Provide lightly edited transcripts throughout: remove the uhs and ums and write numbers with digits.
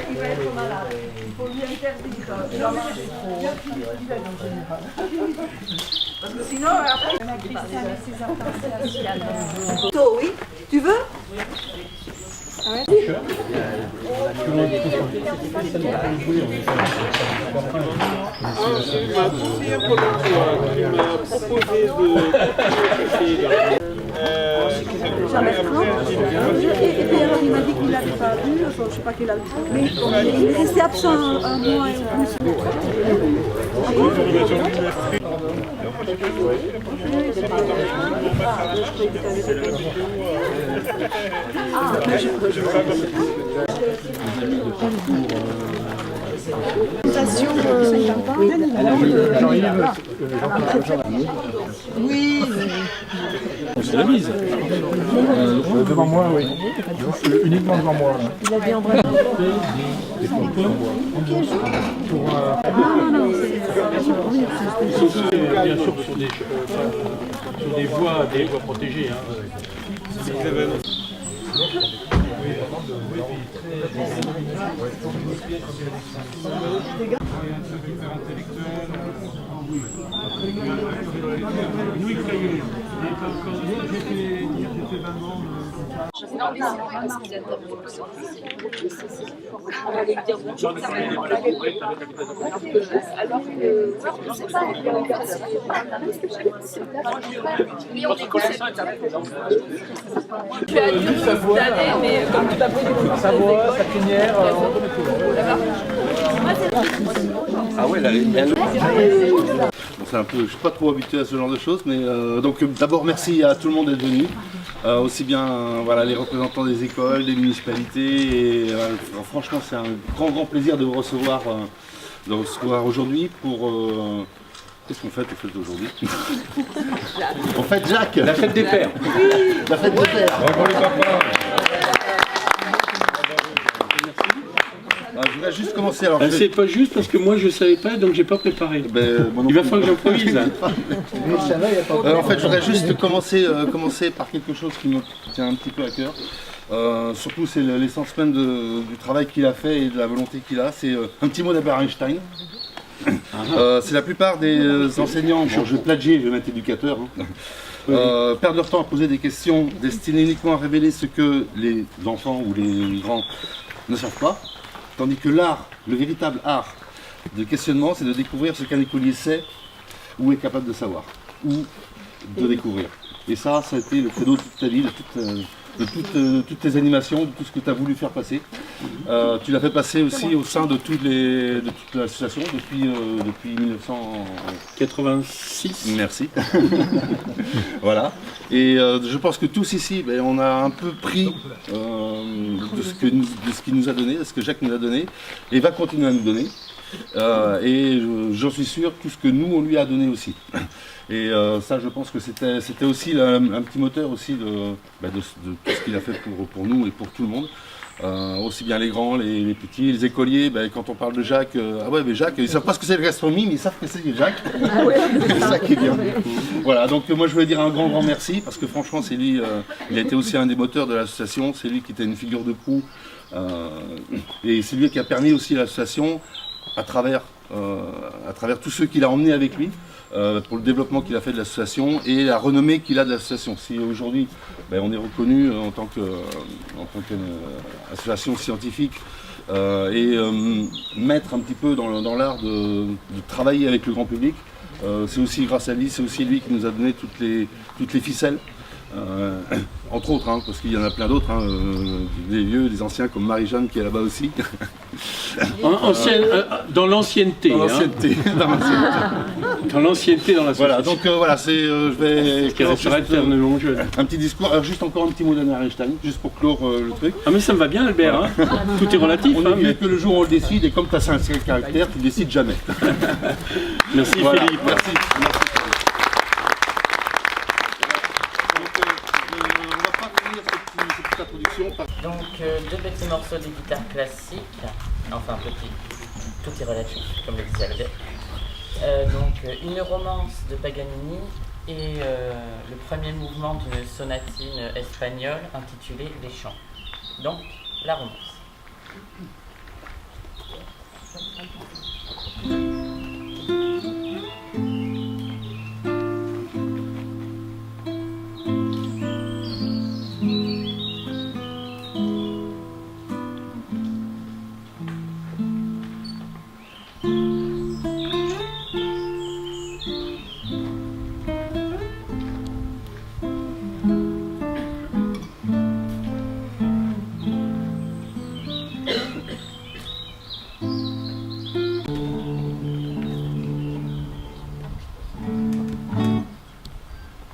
Il va être malade. Il faut lui interdire. Il va manger trop. Parce que sinon, après, oui. Tu veux? Ah ouais. C'est ma deuxième première fois qui m'a proposé de et puis alors il m'a dit qu'il n'avait pas vu, je ne sais pas qu'il a vu, mais il est resté absent un mois et plus. Oui. C'est la mise. Devant moi, oui. Uniquement devant moi. Il a dit embrasser. Bien sûr sur des voies protégées. Non, mais c'est vrai parce qu'ils adoptent de plus en plus. On va aller dire bonjour. Alors que, je ne sais pas, mais on dit que c'est tu as dû cette année, mais comme tu t'as pris Savoie, sa crinière, Ah ouais, là, c'est un peu, je suis pas trop habitué à ce genre de choses, mais donc d'abord merci à tout le monde d'être venu, aussi bien voilà, les représentants des écoles, des municipalités, et franchement c'est un grand plaisir de vous recevoir, aujourd'hui pour... Qu'est-ce qu'on fait aujourd'hui? On fête Jacques. La fête des pères. Oui, la fête des pères. bravo les papas. Je voudrais juste commencer. Alors, C'est pas juste parce que moi je savais pas donc j'ai pas préparé. Il va falloir que j'improvise. En fait, je voudrais juste commencer par quelque chose qui me tient un petit peu à cœur. Surtout, c'est l'essence même du travail qu'il a fait et de la volonté qu'il a. C'est un petit mot d'Albert Einstein. C'est la plupart des enseignants, bon, je vais plagier, je vais mettre éducateur, perdent leur temps à poser des questions destinées uniquement à révéler ce que les enfants ou les grands ne savent pas. Tandis que l'art, le véritable art de questionnement, c'est de découvrir ce qu'un écolier sait ou est capable de savoir, ou de découvrir. Et ça a été le credo de toute ta vie, de toutes tes animations, de tout ce que tu as voulu faire passer. Tu l'as fait passer aussi au sein de toute l'association depuis 1986. Merci. Voilà. Et je pense que tous ici, on a un peu pris de ce qu'il nous a donné, de ce que Jacques nous a donné, et va continuer à nous donner. Et j'en suis sûr, tout ce que nous, on lui a donné aussi. Et ça, je pense que c'était aussi un petit moteur aussi de tout ce qu'il a fait pour nous et pour tout le monde. Aussi bien les grands, les petits, les écoliers. Quand on parle de Jacques, ah ouais, mais Jacques, ils ne savent pas ce que c'est la gastronomie, mais ils savent que c'est Jacques. Ah ouais, c'est ça qui est bien. Voilà, donc moi je voulais dire un grand merci, parce que franchement, c'est lui, il a été aussi un des moteurs de l'association, c'est lui qui était une figure de proue, et c'est lui qui a permis aussi à l'association, à travers tous ceux qu'il a emmenés avec lui, pour le développement qu'il a fait de l'association et la renommée qu'il a de l'association. Si aujourd'hui on est reconnu en tant qu'association scientifique et mettre un petit peu dans l'art de travailler avec le grand public, c'est aussi grâce à lui, c'est aussi lui qui nous a donné toutes les ficelles. Entre autres, parce qu'il y en a plein d'autres, des vieux, des anciens comme Marie-Jeanne qui est là-bas aussi. Dans l'ancienneté. Dans l'ancienneté. Dans l'ancienneté dans la société. Voilà, donc je vais qui restera éternellement jeune. Un petit discours, alors juste encore un petit mot d'Albert Einstein, juste pour clore le truc. Ah mais ça me va bien Albert, tout est relatif. On est vieux que le jour où on le décide, et comme tu as 5 caractères, tu ne décides jamais. Merci voilà, Philippe. Merci. Donc deux petits morceaux de guitare classique, enfin petit, tout est relatif, comme le disait Albert. Donc une romance de Paganini et le premier mouvement d'une sonatine espagnole intitulée Les Chants. Donc la romance.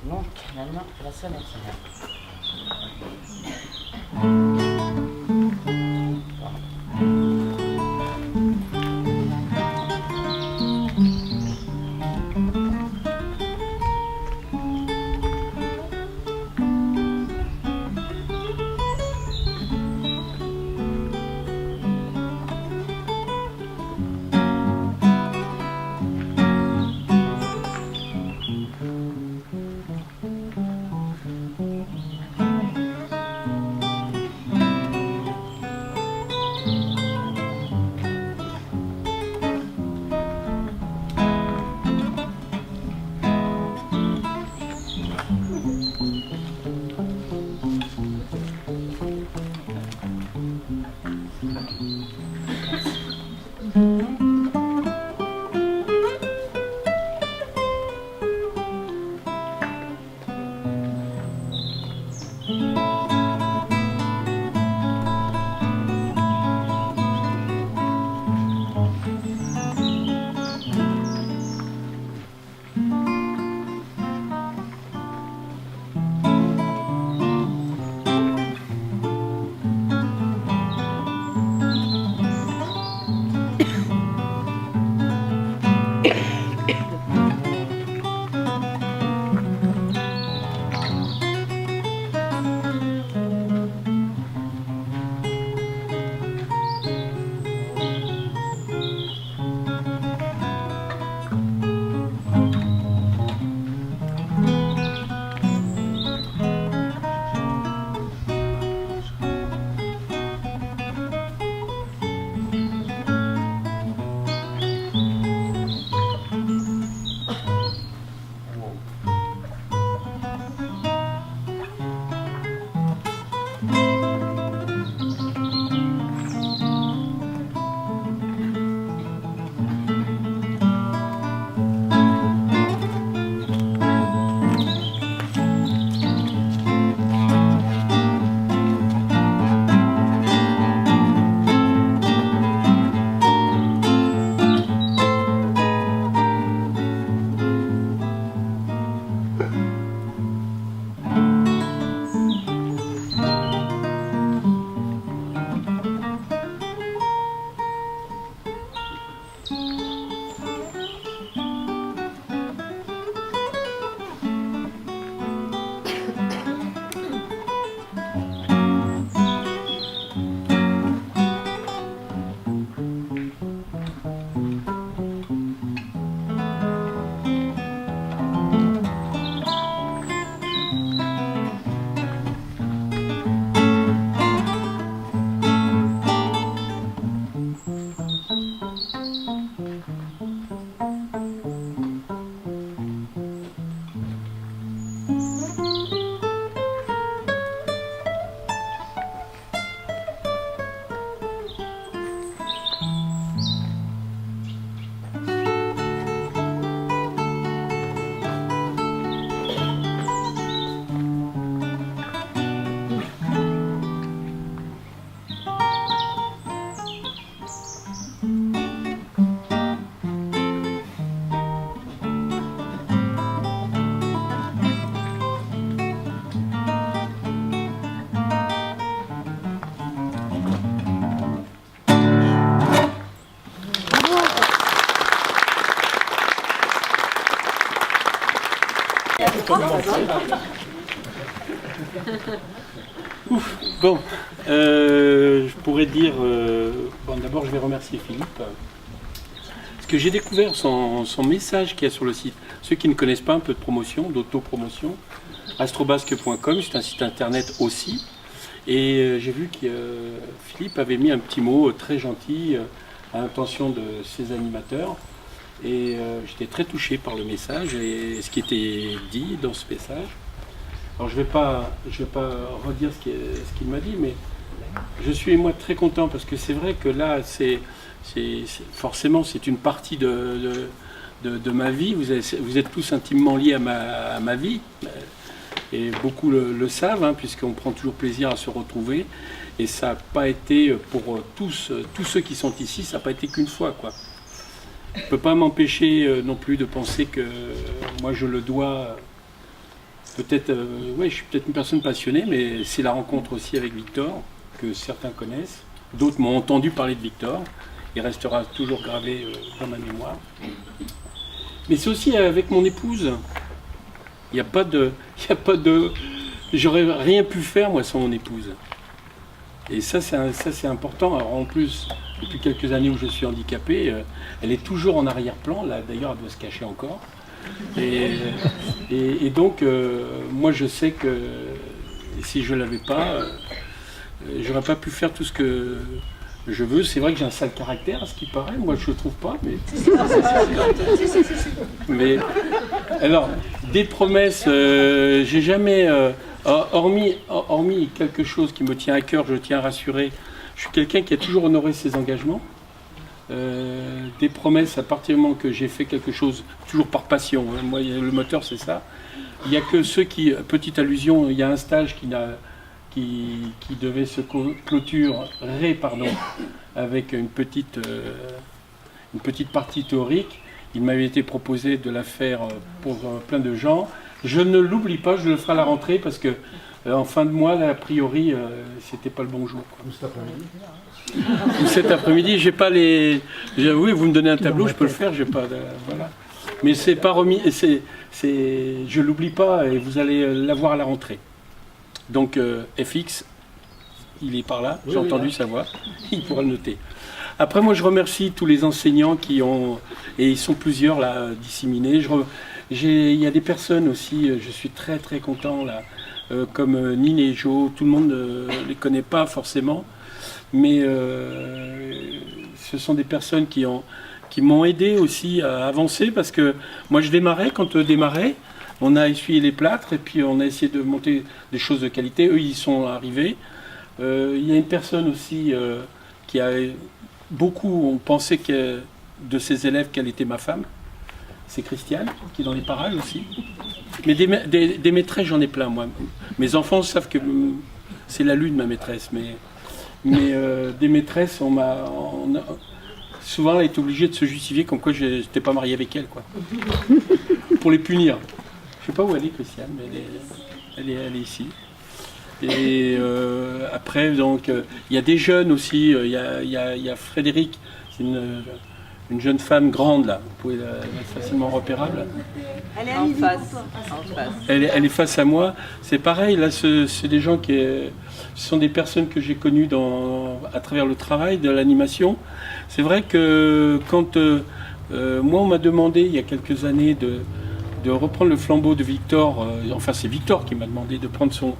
Donc, finalement, la sonnette. Ouf, bon, je pourrais dire, bon d'abord je vais remercier Philippe, parce que j'ai découvert son message qu'il y a sur le site. Ceux qui ne connaissent pas, un peu de promotion, d'autopromotion, astrobasque.com, c'est un site internet aussi, Et j'ai vu que Philippe avait mis un petit mot très gentil à l'intention de ses animateurs. Et j'étais très touché par le message et ce qui était dit dans ce message. Alors je vais pas redire ce qu'il m'a dit, mais je suis moi très content parce que c'est vrai que là, forcément c'est une partie de ma vie. Vous êtes tous intimement liés à ma vie. Et beaucoup le savent, hein, puisqu'on prend toujours plaisir à se retrouver. Et ça n'a pas été, pour tous ceux qui sont ici, ça n'a pas été qu'une fois, quoi. Je ne peux pas m'empêcher non plus de penser que moi je le dois, peut-être, je suis peut-être une personne passionnée, mais c'est la rencontre aussi avec Victor, que certains connaissent. D'autres m'ont entendu parler de Victor. Il restera toujours gravé dans ma mémoire. Mais c'est aussi avec mon épouse. Il n'y a pas de... J'aurais rien pu faire, moi, sans mon épouse. Et ça, c'est important. Alors, en plus, depuis quelques années où je suis handicapé, elle est toujours en arrière-plan. Là, d'ailleurs, elle doit se cacher encore. Et donc, moi, je sais que si je ne l'avais pas, j'aurais pas pu faire tout ce que je veux. C'est vrai que j'ai un sale caractère, à ce qui paraît. Moi, je ne le trouve pas, mais... mais alors, des promesses, j'ai jamais... hormis quelque chose qui me tient à cœur, je tiens à rassurer, je suis quelqu'un qui a toujours honoré ses engagements. Des promesses, à partir du moment que j'ai fait quelque chose, toujours par passion, hein, moi le moteur c'est ça, il n'y a que ceux qui, petite allusion, il y a un stage qui devait se clôturer avec une petite partie théorique. Il m'avait été proposé de la faire pour plein de gens. Je ne l'oublie pas, je le ferai à la rentrée parce que en fin de mois, là, a priori, c'était pas le bon jour, quoi. Ou cet après-midi. Ou cet après-midi, j'ai pas les. Oui, vous me donnez un tableau, je peux le faire, j'ai pas. Voilà. Mais c'est pas remis. Je l'oublie pas et vous allez l'avoir à la rentrée. Donc FX, il est par là, j'ai entendu sa voix, il pourra le noter. Après, moi, je remercie tous les enseignants qui ont, et ils sont plusieurs là disséminés. Il y a des personnes aussi, je suis très très content là, comme Nine et Jo, tout le monde ne les connaît pas forcément, mais ce sont des personnes qui m'ont aidé aussi à avancer parce que moi je démarrais, quand démarrais, on a essuyé les plâtres et puis on a essayé de monter des choses de qualité. Eux, ils sont arrivés. Il y a une personne aussi qui a beaucoup, on pensait que de ses élèves qu'elle était ma femme. C'est Christiane, qui est dans les parages aussi. Mais des maîtresses, j'en ai plein, moi. Mes enfants savent que c'est la lune, ma maîtresse. Mais des maîtresses, souvent, elle est obligée de se justifier comme quoi je n'étais pas marié avec elle, quoi. Pour les punir. Je ne sais pas où elle est, Christiane, mais elle est ici. Et après, donc, il y a des jeunes aussi. Il y a Frédéric, c'est une jeune femme grande, là. Vous pouvez la mettre facilement repérable. Elle est En amie face. toi. En face. Elle est face à moi. C'est pareil, là, c'est des gens ce sont des personnes que j'ai connues à travers le travail, de l'animation. C'est vrai que quand moi, on m'a demandé, il y a quelques années, de reprendre le flambeau de Victor, enfin c'est Victor qui m'a demandé de prendre son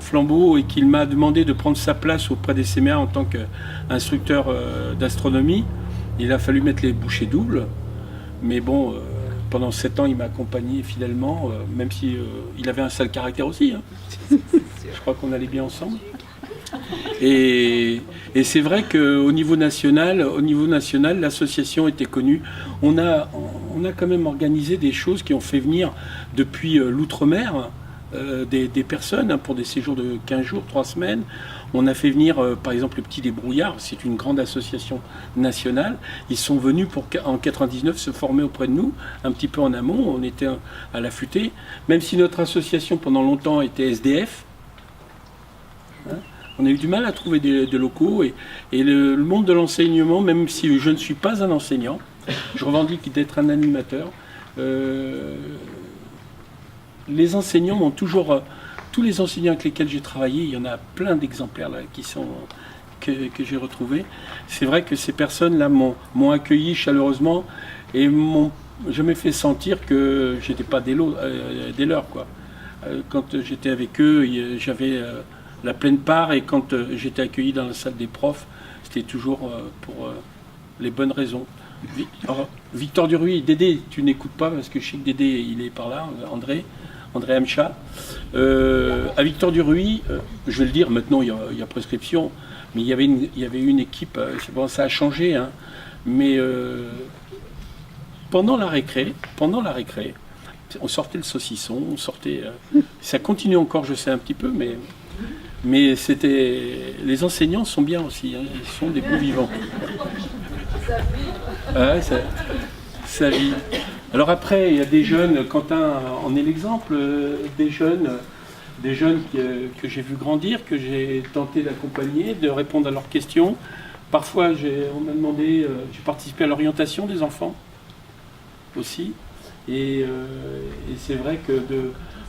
flambeau et qu'il m'a demandé de prendre sa place auprès des CMA en tant qu'instructeur d'astronomie. Il a fallu mettre les bouchées doubles, mais bon, pendant 7 ans il m'a accompagné fidèlement, même si il avait un sale caractère aussi, hein. Je crois qu'on allait bien ensemble. Et c'est vrai qu'au niveau national, l'association était connue. On a quand même organisé des choses qui ont fait venir depuis l'outre-mer des personnes, hein, pour des séjours de 15 jours, 3 semaines. On a fait venir, par exemple, le Petit Débrouillard, c'est une grande association nationale. Ils sont venus en 99 se former auprès de nous, un petit peu en amont. On était à l'affûté, même si notre association pendant longtemps était SDF. Hein, on a eu du mal à trouver des locaux et le monde de l'enseignement, même si je ne suis pas un enseignant, je revendique d'être un animateur. Les enseignants m'ont toujours... tous les enseignants avec lesquels j'ai travaillé, il y en a plein d'exemplaires là que j'ai retrouvés. C'est vrai que ces personnes-là m'ont accueilli chaleureusement et m'ont jamais fait sentir que j'étais pas des leurs, quoi. Quand j'étais avec eux, j'avais la pleine part, et quand j'étais accueilli dans la salle des profs, c'était toujours pour les bonnes raisons. Victor Duruy, Dédé, tu n'écoutes pas parce que je sais que Dédé il est par là, André Hamcha. À Victor Duruy, je vais le dire, maintenant il y a prescription, mais il y avait une équipe, bon, ça a changé, hein, mais pendant la récré, on sortait le saucisson, on sortait, ça continue encore, je sais un petit peu, mais c'était, les enseignants sont bien aussi, hein, ils sont des bons vivants. Ouais, ça vit. Alors après, il y a des jeunes, Quentin en est l'exemple, des jeunes que j'ai vu grandir, que j'ai tenté d'accompagner, de répondre à leurs questions. Parfois, on m'a demandé, j'ai participé à l'orientation des enfants aussi. Et c'est vrai que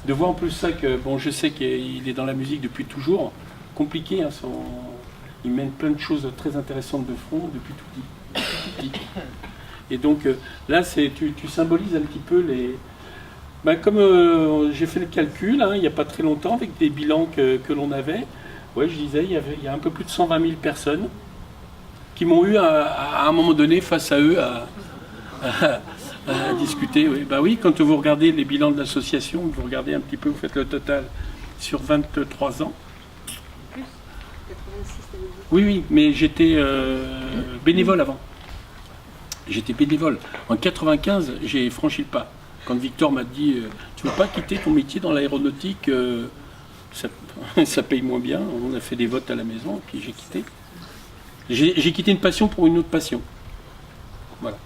de voir en plus ça, que bon, je sais qu'il est dans la musique depuis toujours, compliqué, hein, il mène plein de choses très intéressantes de front depuis tout petit. Et donc là, tu symbolises un petit peu les... comme j'ai fait le calcul, hein, il n'y a pas très longtemps, avec des bilans que l'on avait, ouais, je disais, il y a un peu plus de 120 000 personnes qui m'ont eu à un moment donné face à eux à discuter. Oui. Bah oui, quand vous regardez les bilans de l'association, vous regardez un petit peu, vous faites le total sur 23 ans. Oui, mais j'étais bénévole avant. J'étais bénévole. En 95, j'ai franchi le pas. Quand Victor m'a dit tu ne veux pas quitter ton métier dans l'aéronautique, ça paye moins bien. On a fait des votes à la maison, puis j'ai quitté. J'ai quitté une passion pour une autre passion. Voilà.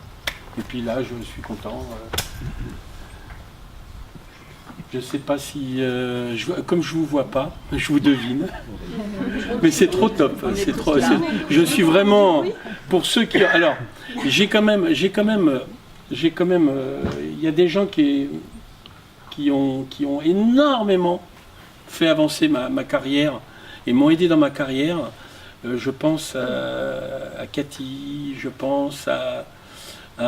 Et puis là, je suis content. Je ne sais pas si... comme je ne vous vois pas, je vous devine. Mais c'est trop top. Je suis vraiment... Pour ceux qui... Alors, j'ai quand même... Il y a des gens qui ont énormément fait avancer ma carrière et m'ont aidé dans ma carrière. Je pense à Cathy, je pense à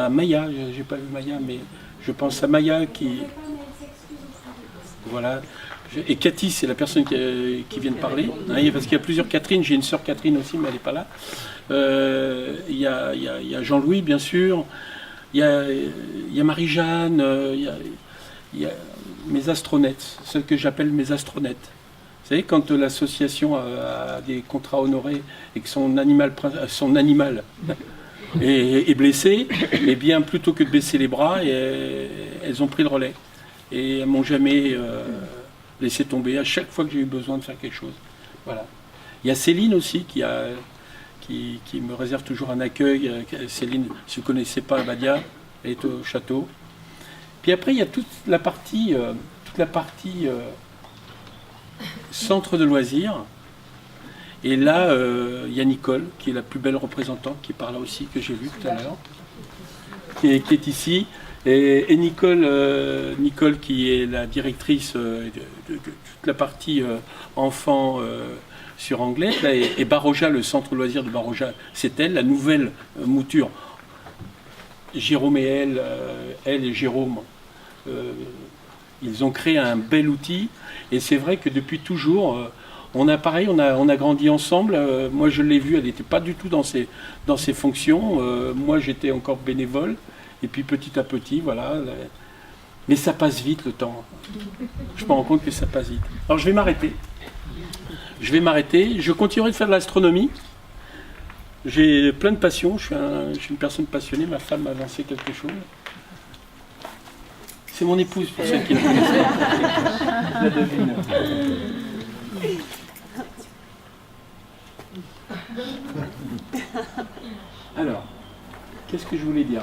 Maya. J'ai pas vu Maya, mais je pense à Maya qui... Voilà. Et Cathy, c'est la personne qui vient de parler. Hein, parce qu'il y a plusieurs Catherine. J'ai une sœur Catherine aussi, mais elle n'est pas là. Il y a Jean-Louis, bien sûr. Il y a Marie-Jeanne. Il y a mes astronettes, celles que j'appelle mes astronettes. Vous savez, quand l'association a des contrats honorés et que son animal est blessé, eh bien, plutôt que de baisser les bras, elles ont pris le relais. Et elles ne m'ont jamais laissé tomber à chaque fois que j'ai eu besoin de faire quelque chose. Voilà. Il y a Céline aussi qui me réserve toujours un accueil. Céline, si vous ne connaissez pas Badia, elle est au château. Puis après, il y a toute la partie centre de loisirs. Et là, il y a Nicole, qui est la plus belle représentante, qui est par là aussi, que j'ai vue tout à l'heure, qui est ici. Et Nicole, qui est la directrice de toute la partie enfants sur Anglais, là, et Baroja, le centre de loisirs de Baroja, c'est elle, la nouvelle mouture. Jérôme et elle et Jérôme, ils ont créé un bel outil. Et c'est vrai que depuis toujours, on a grandi ensemble. Moi, je l'ai vue, elle n'était pas du tout dans ses fonctions. Moi, j'étais encore bénévole. Et puis petit à petit, voilà. Mais ça passe vite le temps. Je me rends compte que ça passe vite. Alors je vais m'arrêter. Je continuerai de faire de l'astronomie. J'ai plein de passions. Je suis une personne passionnée. Ma femme m'a lancé quelque chose. C'est mon épouse, pour ceux qui la connaissent. Je la devine. Alors, qu'est-ce que je voulais dire ?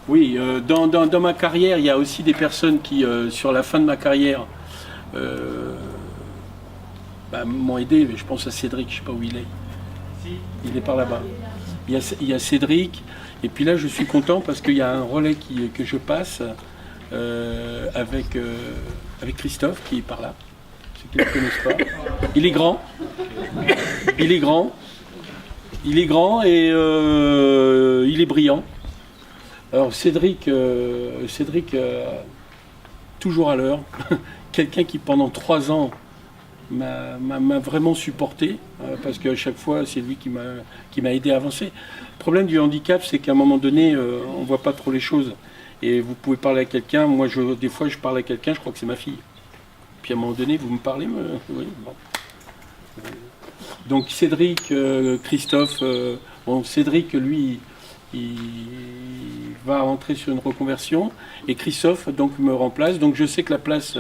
Oui, dans ma carrière, il y a aussi des personnes qui, sur la fin de ma carrière, m'ont aidé. Mais je pense à Cédric, je ne sais pas où il est. Il est par là-bas. Il y a Cédric, et puis là, je suis content parce qu'il y a un relais que je passe avec Christophe, qui est par là. Ceux qui ne le connaissent pas. Il est grand et il est brillant. Alors Cédric, toujours à l'heure, quelqu'un qui pendant 3 ans m'a vraiment supporté, parce qu'à chaque fois, c'est lui qui m'a aidé à avancer. Le problème du handicap, c'est qu'à un moment donné, on ne voit pas trop les choses. Et vous pouvez parler à quelqu'un, moi, des fois, je parle à quelqu'un, je crois que c'est ma fille. Puis à un moment donné, vous me parlez, oui, bon. Donc Cédric, Christophe, bon, Cédric, lui, il va rentrer sur une reconversion, et Christophe donc me remplace. Donc je sais que la place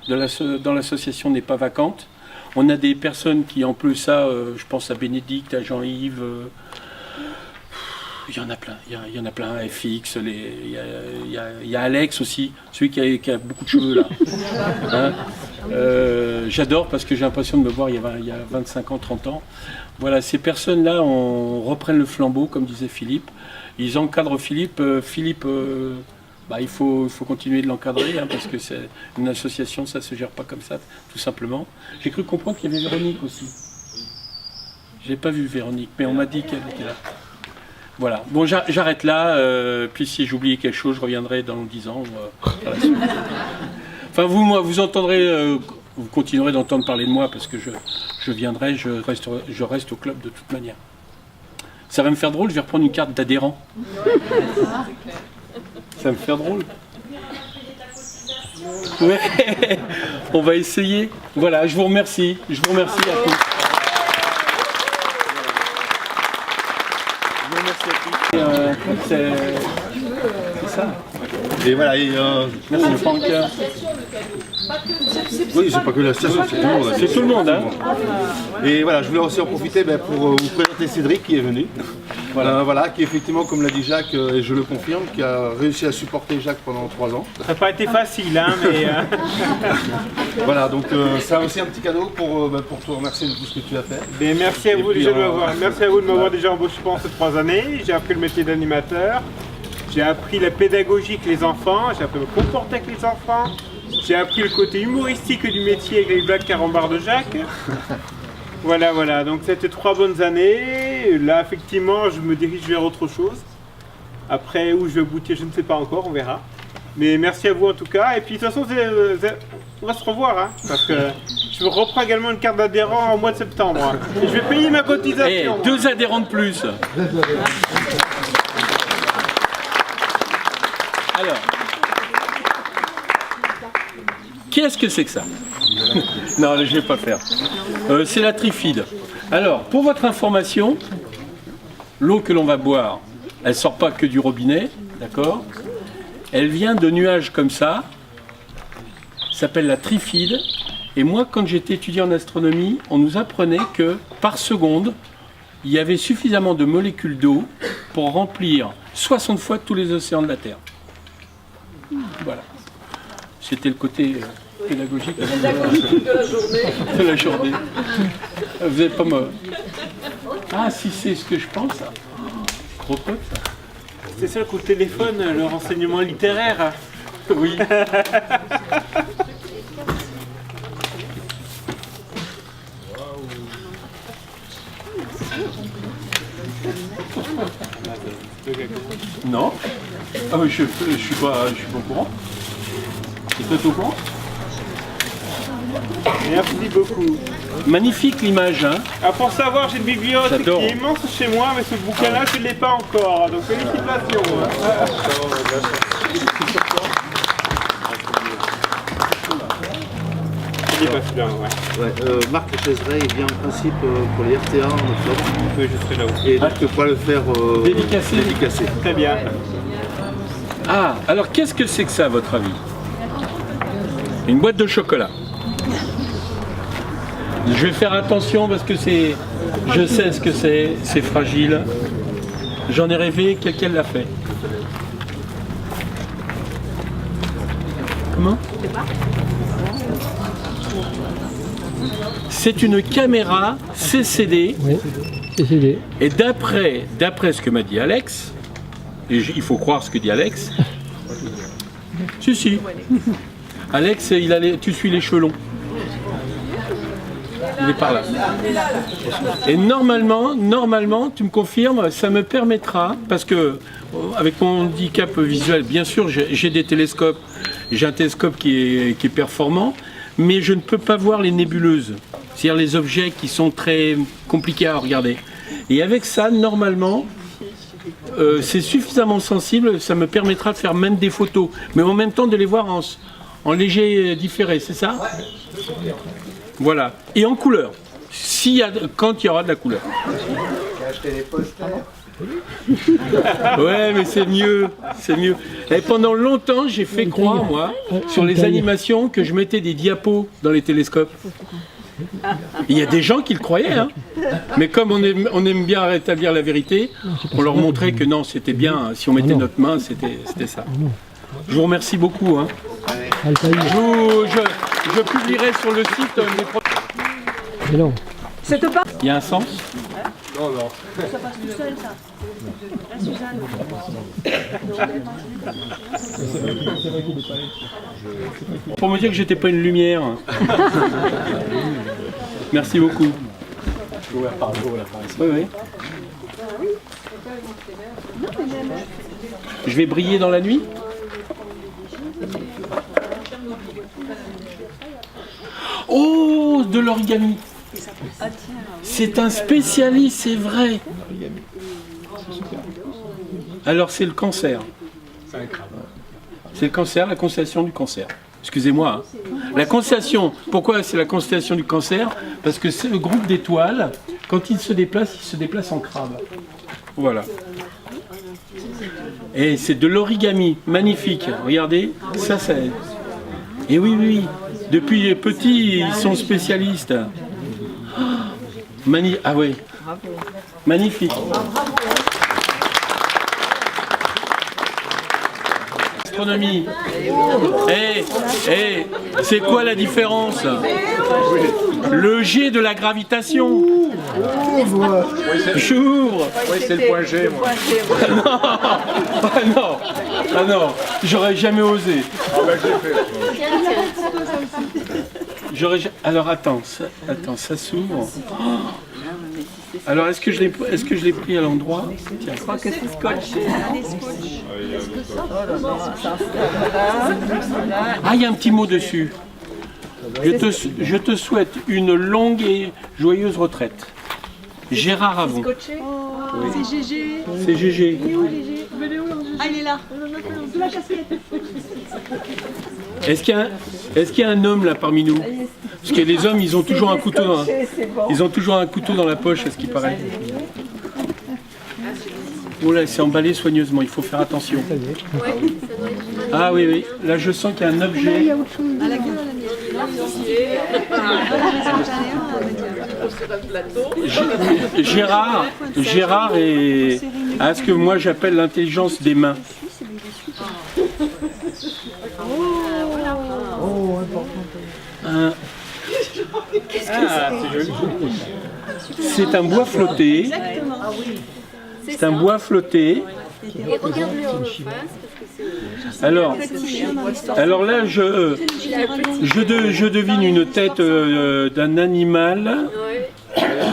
dans l'association n'est pas vacante. On a des personnes qui en plus ça, je pense à Bénédicte, à Jean-Yves, il y en a plein, il y en a plein, FX, il y a Alex aussi, celui qui a beaucoup de cheveux là. Hein, j'adore parce que j'ai l'impression de me voir il y a 25 ans, 30 ans. Voilà, ces personnes-là, on reprenne le flambeau, comme disait Philippe. Ils encadrent Philippe. Il faut continuer de l'encadrer, hein, parce que c'est une association, ça ne se gère pas comme ça, tout simplement. J'ai cru comprendre qu'il y avait Véronique aussi. J'ai pas vu Véronique, mais on m'a dit qu'elle était là. Voilà. Bon, j'arrête là, puis si j'oublie quelque chose, je reviendrai dans 10 ans. Par la suite. Enfin, vous entendrez, vous continuerez d'entendre parler de moi, parce que je viendrai, je reste au club de toute manière. Ça va me faire drôle, je vais reprendre une carte d'adhérent. Ça va me faire drôle. Ouais, on va essayer. Voilà, je vous remercie. Je vous remercie à tous. Je vous remercie à tous. C'est ça. Et voilà, Merci Franck. oui, c'est pas que l'association, c'est tout le monde. C'est tout le monde, hein. Et voilà, je voulais aussi en profiter pour vous présenter Cédric qui est venu. Voilà, qui effectivement, comme l'a dit Jacques, et je le confirme, qui a réussi à supporter Jacques pendant 3 ans. Ça n'a pas été facile, hein, mais... Voilà, donc ça aussi un petit cadeau pour te remercier de tout ce que tu as fait. Mais merci à vous déjà de m'avoir déjà embauché pendant ces 3 années. J'ai appris le métier d'animateur. J'ai appris la pédagogie avec les enfants. J'ai appris à me comporter avec les enfants. J'ai appris le côté humoristique du métier avec les blagues carambars de Jacques. Voilà, donc c'était 3 bonnes années. Là, effectivement, je me dirige vers autre chose. Après, où je vais aboutir, je ne sais pas encore, on verra. Mais merci à vous en tout cas. Et puis, de toute façon, on va se revoir, hein, parce que je reprends également une carte d'adhérent en mois de septembre. Hein. Et je vais payer ma cotisation. Et 2 adhérents de plus. Alors, qu'est-ce que c'est que ça? Non, je ne vais pas faire. C'est la Trifide. Alors, pour votre information, l'eau que l'on va boire, elle ne sort pas que du robinet, d'accord? Elle vient de nuages comme ça, s'appelle la Trifide. Et moi, quand j'étais étudiant en astronomie, on nous apprenait que par seconde, il y avait suffisamment de molécules d'eau pour remplir 60 fois tous les océans de la Terre. Voilà. C'était le côté pédagogique de la journée. Vous n'avez pas me... Ah, si c'est ce que je pense, ça. Trop peu, ça. C'est ça le coup de téléphone, le renseignement littéraire. Oui. Non. Ah oui, je suis pas au courant. Et toi, t'es au courant? Merci beaucoup. Magnifique l'image, hein. Ah, pour savoir, j'ai une bibliothèque qui J'adore. est immense chez moi, mais ce bouquin-là, je ne l'ai pas encore. Donc félicitations. Je l'ai pas celui-là, ouais. Marc Cheseret, il vient en principe pour les RTA en octobre. Oui, je serai là aussi. Et donc tu pourras le faire Dédicacé. Très bien. Ah, alors qu'est-ce que c'est que ça, à votre avis? Une boîte de chocolat. Je vais faire attention parce que c'est... Je sais ce que c'est fragile. J'en ai rêvé, quelqu'un l'a fait. Comment? C'est une caméra CCD. Oui, CCD. Et d'après ce que m'a dit Alex, et il faut croire ce que dit Alex, si. Alex, tu suis l'échelon. Il est par là. Et normalement, tu me confirmes, ça me permettra, parce que avec mon handicap visuel, bien sûr, j'ai des télescopes, j'ai un télescope qui est performant, mais je ne peux pas voir les nébuleuses, c'est-à-dire les objets qui sont très compliqués à regarder. Et avec ça, normalement, c'est suffisamment sensible, ça me permettra de faire même des photos, mais en même temps de les voir en léger différé, c'est ça? Voilà. Et en couleur, quand il y aura de la couleur. J'ai acheté les posters. Ouais, mais c'est mieux, c'est mieux. Et pendant longtemps, j'ai fait croire, moi, sur les animations, que je mettais des diapos dans les télescopes. Il y a des gens qui le croyaient, hein. Mais comme on aime bien rétablir la vérité, on leur montrait que non, c'était bien, si on mettait notre main, c'était ça. Je vous remercie beaucoup. Hein. Je publierai sur le site mes produits. Il y a un sens? Non, non. Ça passe tout seul, ça. La Suzanne. Pour me dire que j'étais pas une lumière. Merci beaucoup. Oui, oui. Je vais briller dans la nuit. Oh, de l'origami. C'est un spécialiste, c'est vrai. Alors c'est le cancer. C'est le cancer, la constellation du cancer. Excusez-moi. Hein. La constellation, pourquoi c'est la constellation du cancer? Parce que c'est le groupe d'étoiles, quand il se déplace en crabe. Voilà. Et c'est de l'origami, magnifique. Regardez, ça. Et oui, oui. Depuis les petits, ils sont spécialistes. Ah oui. Magnifique. Astronomie. C'est quoi la différence? Le G de la gravitation. J'ouvre. Oui, c'est le point G, moi. Ah non, j'aurais jamais osé. Ah bah, j'ai fait. Alors attends, ça s'ouvre. Oh. Alors est-ce que je l'ai pris à l'endroit? Je crois que c'est scotché. Ah, il y a un petit mot dessus. Je te souhaite une longue et joyeuse retraite. Gérard Avon. C'est GG. C'est GG. Ah, il est là. Sous la casquette. Est-ce qu'il y a un homme là parmi nous? Parce que les hommes, ils ont toujours un couteau dans la poche, à ce qui paraît. Oh là, c'est emballé soigneusement, il faut faire attention. Ah oui, oui, là je sens qu'il y a un objet. Gérard a ce que moi j'appelle l'intelligence des mains. C'est un bois flotté. C'est un bois flotté. Et regarde-le en face, parce que alors là, je devine une tête d'un animal.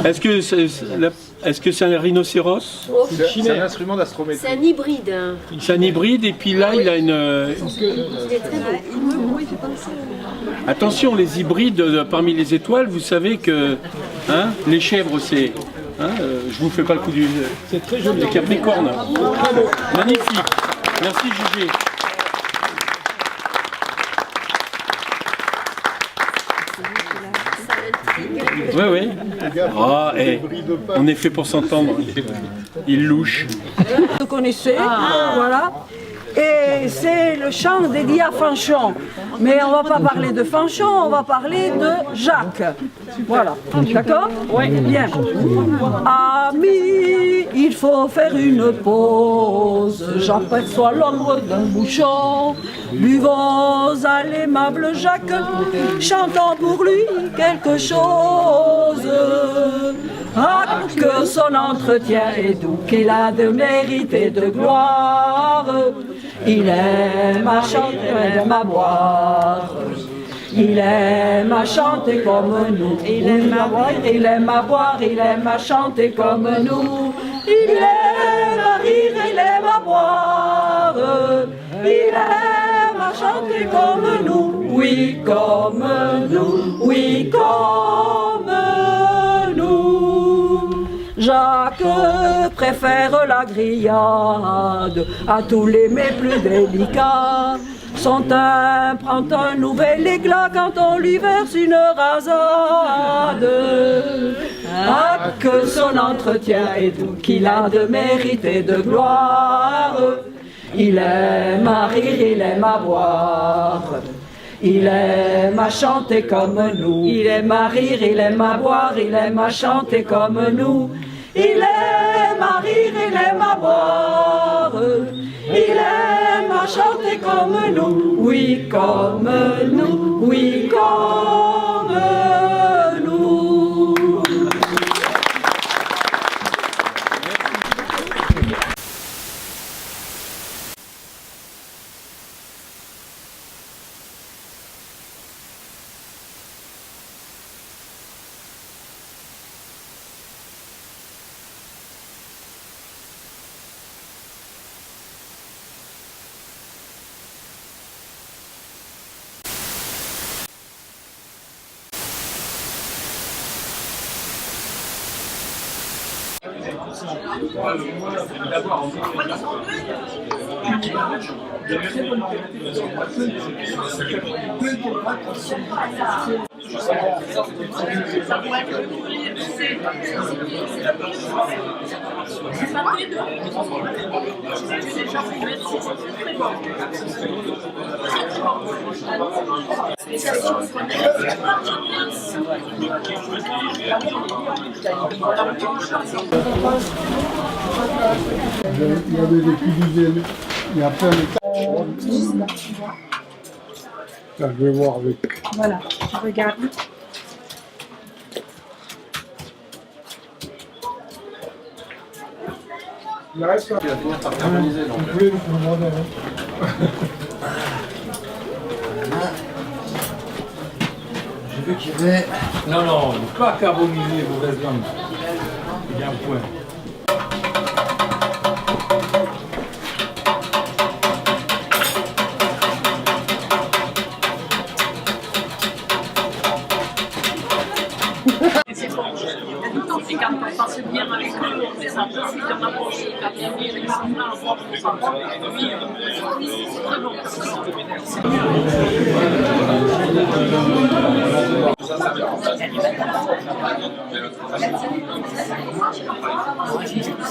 Est-ce que c'est un rhinocéros? C'est un instrument d'astrométrie. c'est un hybride. C'est un hybride et puis là, il a une... Il est très beau. Attention, les hybrides parmi les étoiles, vous savez que les chèvres, c'est... je vous fais pas le coup du... C'est très joli. Les capricornes. Magnifique. Merci Gégé. Oui. On est fait pour s'entendre. Il louche. Vous connaissez, voilà. Et c'est le chant dédié à Fanchon. Mais on ne va pas parler de Fanchon, on va parler de Jacques. Voilà. D'accord? Oui. Bien. Amis, il faut faire une pause. J'aperçois l'ombre d'un bouchon. Buvons à l'aimable Jacques, chantons pour lui quelque chose. Ah, que son entretien est doux, qu'il a de mérite et de gloire. Il aime à chanter, il aime à boire. Il aime à chanter comme nous. Il aime à boire, il aime à boire, il aime à chanter comme nous. Il aime à rire, il aime à boire. Il aime à chanter comme nous. oui comme nous, oui comme nous. Jacques préfère la grillade à tous les mets plus délicats. Son teint prend un nouvel éclat quand on lui verse une rasade. Ah, que son entretien est doux, qu'il a de mérite et de gloire. Il aime à rire, il aime à boire. Il aime à chanter comme nous. Il aime à rire, il aime à boire. Il aime à chanter comme nous. Il aime à rire, il aime à boire. Il aime à chanter comme nous. Oui, comme nous. Oui, comme nous. Il y avait des cuisines, il y a plein de ça, je vais voir avec. Voilà, je regarde. Il reste là. Vous voulez vous demander, Je veux qu'il y ait... Non, non, pas carboniser mauvaise langue. Il y a un point. C'est bon. Il y a tout le temps, c'est quand on passe bien avec eux, on fait ça tout de suite, on approche le quartier, avec son main, on voit qu'on s'entend.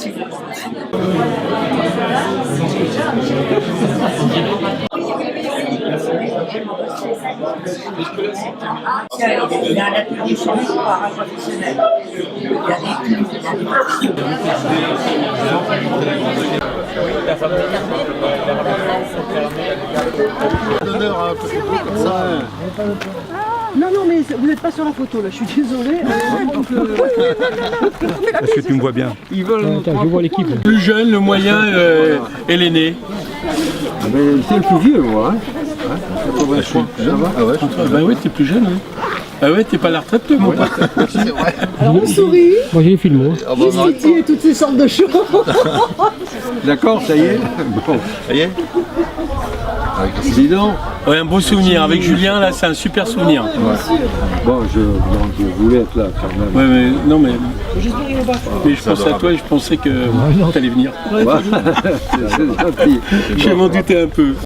C'est très bon. Il y a un atelier chez nous par un professionnel. La femme de carnet, L'honneur à un peu comme ça. Non, non, mais vous n'êtes pas sur la photo là, je suis désolée. Est-ce que tu me vois bien? Ils veulent. Attends, je vois l'équipe. Le plus jeune, le moyen et l'aîné. Ah, mais c'est le plus vieux, moi. Hein 83. Ça va? Ah ouais, Bah oui, t'es plus jeune. Hein. Ah ouais, t'es pas à la retraite, mon pote. c'est vrai. Alors on sourit, Moi j'ai les films. Ah bah, Justitie et toutes ces sortes de choses. D'accord, ça y est. Bon. ça y est. Dis donc. Ouais, un beau souvenir. Avec Julien, là, c'est un super souvenir. Bon, je voulais être là quand même. Ouais, mais non, mais je pensais à toi et je pensais que t'allais venir. C'est gentil. Je m'en doutais un peu.